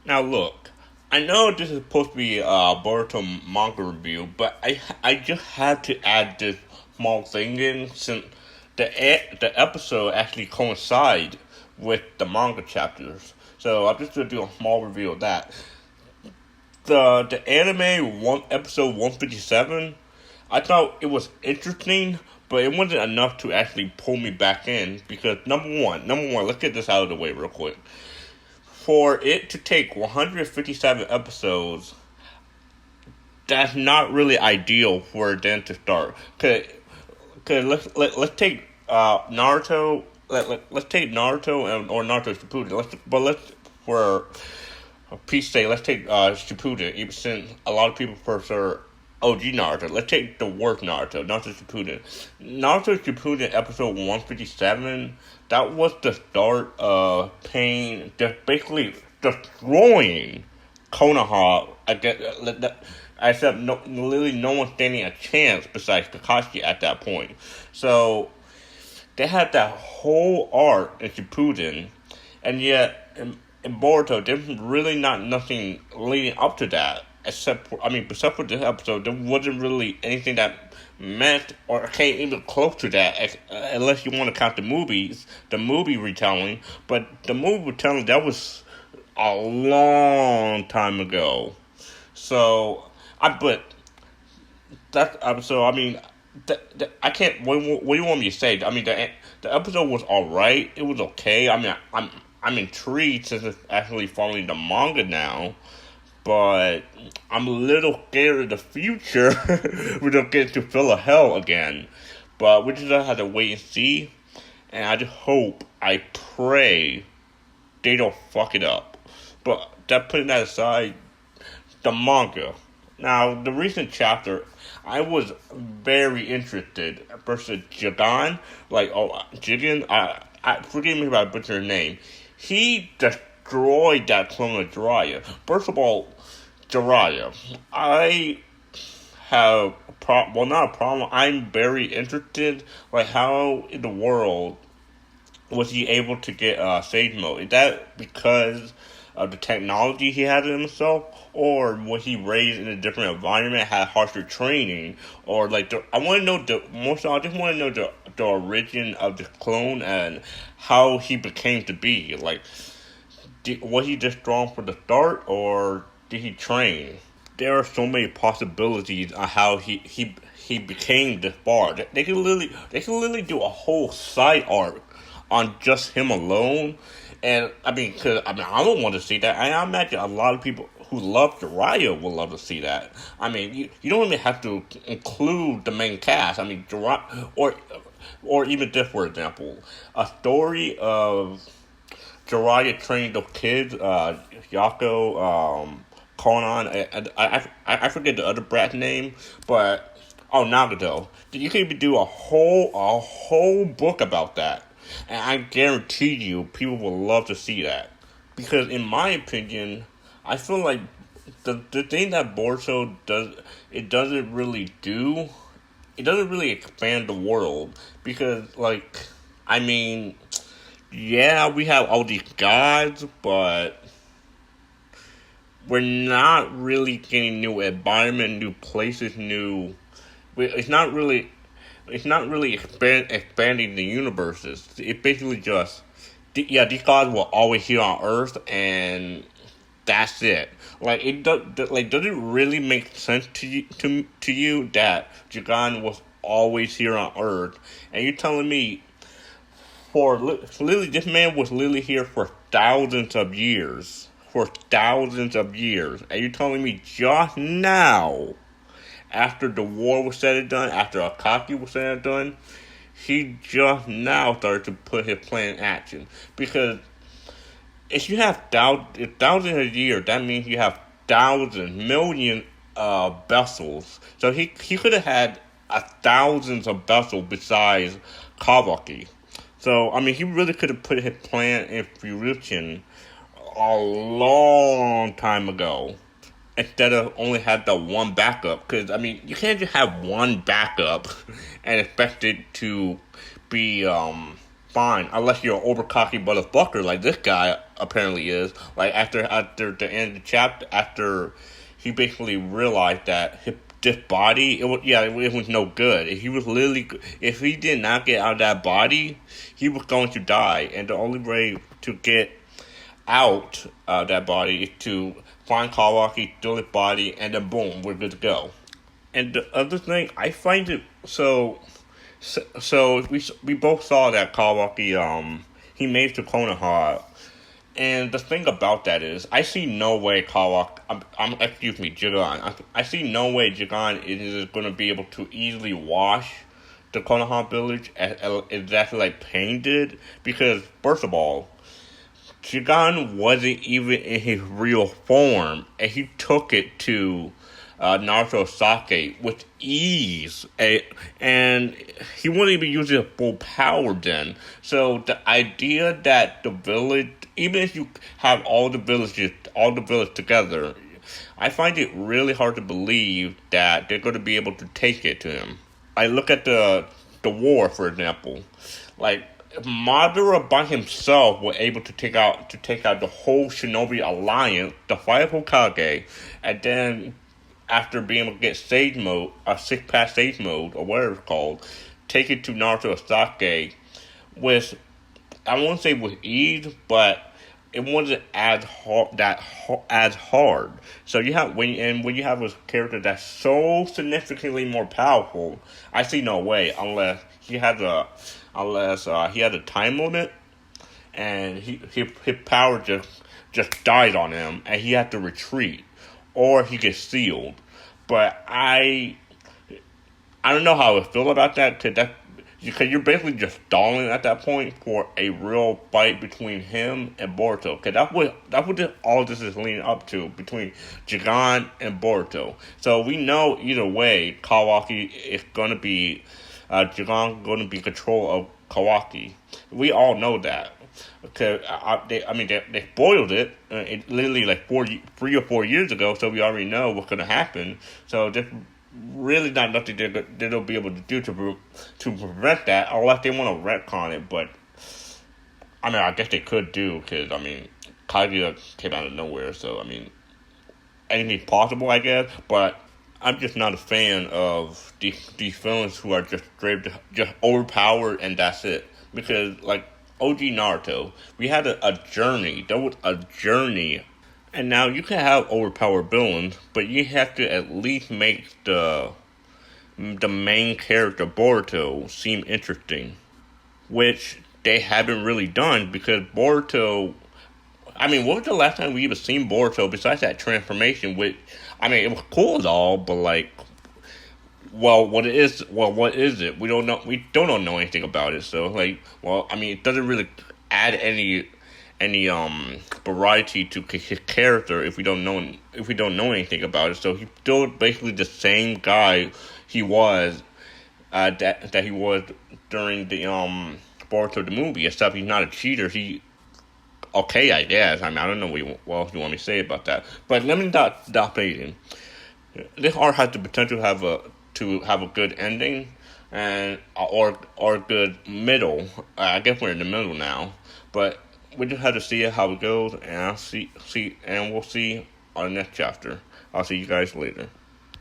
Now look, I know this is supposed to be a Boruto manga review, but I just had to add this small thing in since the episode actually coincide with the manga chapters. So I'm just gonna do a small review of that. The anime one episode 157, I thought it was interesting, but it wasn't enough to actually pull me back in because number one, let's get this out of the way real quick. For it to take 157 episodes, that's not really ideal for them to start. Cause let's take Naruto. Let's take Naruto or Naruto Shippuden. Let's for peace sake, let's take Shippuden. Even since a lot of people prefer OG Naruto. Let's take the worst Naruto Shippuden. Naruto Shippuden episode 157. That was the start of Pain just basically destroying Konoha. Except literally no one standing a chance besides Kakashi at that point. So they had that whole arc in Shippuden, and yet in Boruto, there's really not nothing leading up to that. Except for this episode, there wasn't really anything that meant or came even close to that, unless you want to count the movie retelling. But the movie retelling, that was a long time ago. So, but that so I mean, I can't. What do you want me to say? I mean, the episode was alright. It was okay. I mean, I'm intrigued since it's actually following the manga now. But I'm a little scared of the future. We don't get to fill a hell again. But we just have to wait and see. And I just hope, I pray, they don't fuck it up. But putting that aside, the manga. Now, the recent chapter, I was very interested versus Jigen. Jigen, forgive me if I butcher his name. He destroyed that clone of Jiraiya. First of all, Jiraiya. I have not a problem. I'm very interested. Like, how in the world was he able to get Sage Mode? Is that because of the technology he had in himself, or was he raised in a different environment, had harsher training, or I want to know I just want to know the origin of the clone and how he became to be. Was he just strong from the start, or did he train? There are so many possibilities on how he became this far. They could literally do a whole side arc on just him alone. And I don't want to see that. I imagine a lot of people who love Jiraiya will love to see that. I mean, you don't even have to include the main cast. I mean, Jiraiya, or even this, for example, a story of Jiraiya training those kids, Yako, Conan, I forget the other brat's name, but Nagato. You could even do a whole book about that, and I guarantee you, people will love to see that. Because in my opinion, I feel like the thing that Boruto does, it doesn't really expand the world. Because yeah, we have all these gods, but we're not really getting new environment, new places, new. It's not really expanding the universes. It basically just, these gods were always here on Earth, and that's it. Does it really make sense to you that Jigen was always here on Earth, and you're telling me this man was literally here for thousands of years. And you're telling me just now, after the war was said and done, after Kawaki was said and done, he just now started to put his plan in action. Because if you have thousands a year, that means you have million vessels. So he could have had thousands of vessels besides Kawaki. So, he really could have put his plan in fruition a long time ago, instead of only have the one backup. Because, you can't just have one backup and expect it to be fine, unless you're an over cocky motherfucker like this guy apparently is. Like after the end of the chapter, after he basically realized that this body, it was no good. He was literally, if he did not get out of that body, he was going to die, and the only way to get out of that body is to find Kawaki, steal his body, and then boom, we're good to go. And the other thing, I find it so we both saw that Kawaki he made it to Konoha, and the thing about that is I see no way Kawaki excuse me Jigen I see no way Jigen is going to be able to easily wash the Konoha village as exactly like Pain did, because first of all, Jigen wasn't even in his real form, and he took it to Naruto and Sasuke with ease, and he wasn't even using full power then. So the idea that the village, even if you have all the village together, I find it really hard to believe that they're going to be able to take it to him. I look at the war, for example, like if Madara by himself was able to take out the whole Shinobi Alliance, the 5 Hokage, and then after being able to get stage mode, 6-pass stage mode, or whatever it's called, take it to Naruto and Sasuke with, I won't say with ease, but it wasn't as hard. So you have when you have a character that's so significantly more powerful, I see no way unless he had a time limit, and his power just died on him, and he had to retreat, or he gets sealed. But I don't know how I feel about that, because you're basically just stalling at that point for a real fight between him and Boruto. Because that's what all this is leading up to, between Jigen and Boruto. So we know either way, Kawaki is going to be, Jigen going to be in control of Kawaki. We all know that. Because they spoiled it. It literally like 3 or 4 years ago. So we already know what's going to happen. So there's really not nothing they'll be able to do to prevent that, unless they want to retcon it. But I mean, I guess they could do, because I mean, Kaguya came out of nowhere. So I mean, anything's possible, I guess. But I'm just not a fan of these villains who are just overpowered and that's it. Because like OG Naruto, we had a journey. There was a journey. And now you can have overpowered villains, but you have to at least make the main character, Boruto, seem interesting. Which they haven't really done, because Boruto, I mean, what was the last time we even seen Boruto besides that transformation? Which, I mean, it was cool as all, but like, what is it? We don't know anything about it. So like, well, I mean, it doesn't really add any variety to his character if we don't know anything about it. So he's still basically the same guy he was that he was during the Boruto the movie, except he's not a cheater. Okay, I guess. I mean, I don't know what else you want me to say about that. But let me stop playing. This art has the potential to have a good ending, and or a good middle. I guess we're in the middle now, but we just have to see how it goes, and we'll see on the next chapter. I'll see you guys later.